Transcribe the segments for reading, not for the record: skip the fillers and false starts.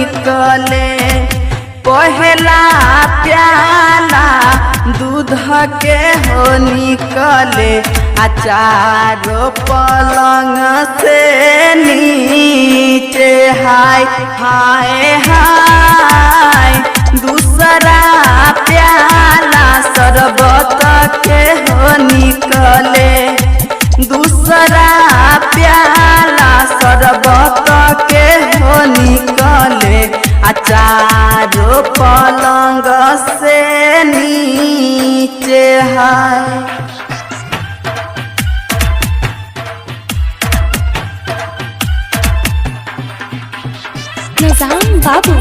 निकले। पहला प्याला दूध के हो निकले, चारों पलंग से नीचे हाय हाय हाय। दूसरा प्याला शरबत के हो निकले। दूसरा प्याला शरबत के हो निकले, चारों पलंग से नीचे हाय। निजाम बाबू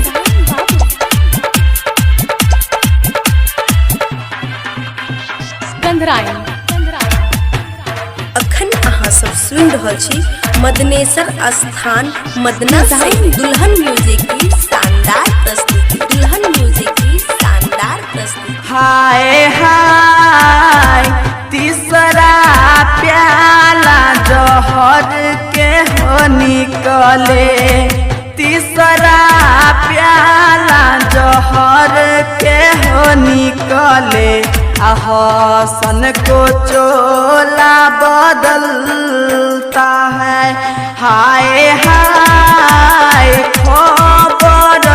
गंधरायन। अखन अहाँ सब सुन रहल छी मदनेसर स्थान मदना से दुल्हन म्यूजिक की शानदार प्रस्तुति। दुल्हन म्यूजिक की शानदार प्रस्तुति। हाय हाय तीसरा प्याला जहर के हो निकले। तीसरा प्याला जहर के हो निकले, हसन को चोला बदलता है। हाय हाय खबर